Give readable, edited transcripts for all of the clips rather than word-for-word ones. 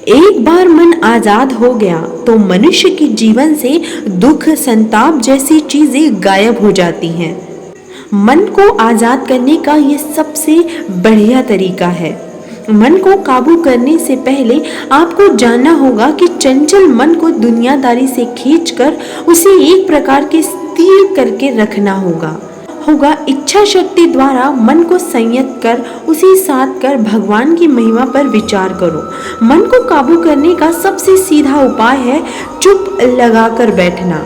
एक बार मन आजाद हो गया तो मनुष्य के जीवन से दुख, संताप जैसी चीजें गायब हो जाती हैं। मन को आजाद करने का ये सबसे बढ़िया तरीका है। मन को काबू करने से पहले आपको जानना होगा कि चंचल मन को दुनियादारी से खींचकर उसे एक प्रकार के स्थिर करके रखना होगा। इच्छा शक्ति द्वारा मन को संयत कर उसे साध कर भगवान की महिमा पर विचार करो। मन को काबू करने का सबसे सीधा उपाय है चुप लगाकर बैठना।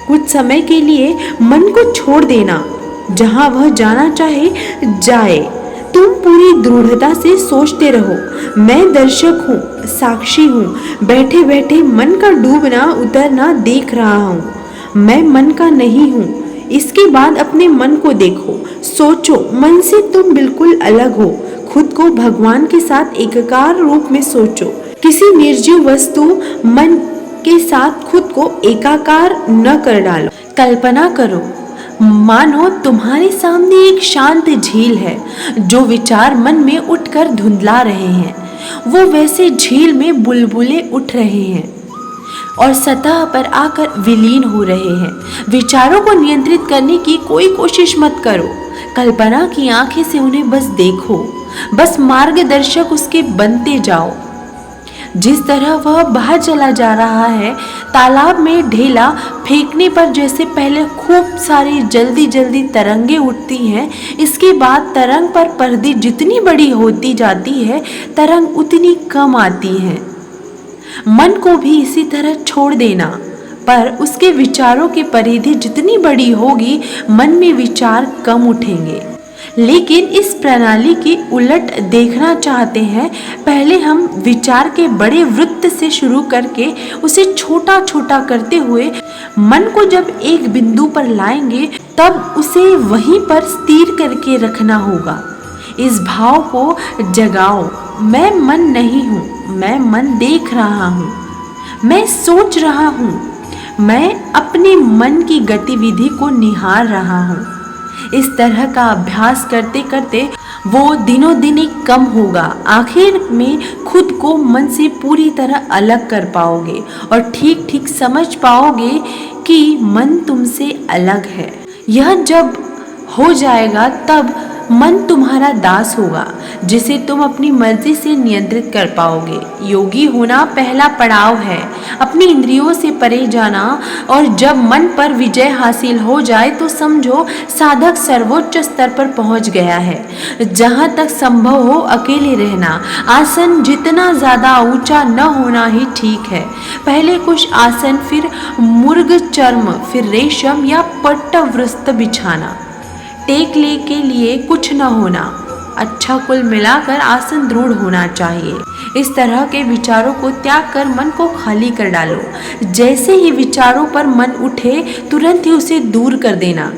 कुछ समय के लिए मन को छोड़ देना, जहां वह जाना चाहे जाए। तुम पूरी दृढ़ता से सोचते रहो, मैं दर्शक हूँ, साक्षी हूँ, बैठे बैठे मन का डूबना उतरना देख रहा हूँ। मैं मन का नहीं हूँ। इसके बाद अपने मन को देखो, सोचो मन से तुम बिल्कुल अलग हो। खुद को भगवान के साथ एकाकार रूप में सोचो। किसी निर्जीव वस्तु मन के साथ खुद को एकाकार न कर डालो। कल्पना करो मानो तुम्हारे सामने एक शांत झील है जो विचार मन में उठकर धुंधला रहे हैं। वो वैसे झील में बुलबुले उठ रहे हैं और सतह पर आकर विलीन हो रहे हैं। विचारों को नियंत्रित करने की कोई कोशिश मत करो। कल्पना की आंखें से उन्हें बस देखो, बस मार्गदर्शक उसके बनते जाओ। जिस तरह वह बाहर चला जा रहा है, तालाब में ढेला फेंकने पर जैसे पहले खूब सारी जल्दी जल्दी तरंगे उठती हैं, इसके बाद तरंग पर पर्दे जितनी बड़ी होती जाती है, तरंग उतनी कम आती है। मन को भी इसी तरह छोड़ देना, पर उसके विचारों की परिधि जितनी बड़ी होगी, मन में विचार कम उठेंगे। लेकिन इस प्रणाली की उलट देखना चाहते हैं। पहले हम विचार के बड़े वृत्त से शुरू करके उसे छोटा छोटा करते हुए मन को जब एक बिंदु पर लाएंगे, तब उसे वहीं पर स्थिर करके रखना होगा। इस भाव को जगाओ, मैं मन नहीं हूँ, मैं मन देख रहा हूँ, मैं सोच रहा हूँ, मैं अपने मन की गतिविधि को निहार रहा हूँ। इस तरह का अभ्यास करते करते वो दिनों दिन ही कम होगा। आखिर में खुद को मन से पूरी तरह अलग कर पाओगे और ठीक ठीक समझ पाओगे कि मन तुमसे अलग है। यह जब हो जाएगा तब मन तुम्हारा दास होगा, जिसे तुम अपनी मर्जी से नियंत्रित कर पाओगे। योगी होना पहला पड़ाव है, अपनी इंद्रियों से परे जाना। और जब मन पर विजय हासिल हो जाए तो समझो साधक सर्वोच्च स्तर पर पहुंच गया है। जहां तक संभव हो अकेले रहना। आसन जितना ज़्यादा ऊंचा न होना ही ठीक है। पहले कुछ आसन, फिर मुर्ग चर्म, फिर रेशम या पट्टवस्त्र बिछाना। टेकले के लिए कुछ न होना। अच्छा कुल मिलाकर आसन दृढ़ होना चाहिए। इस तरह के विचारों को त्याग कर मन को खाली कर डालो। जैसे ही विचारों पर मन उठे, तुरंत ही उसे दूर कर देना।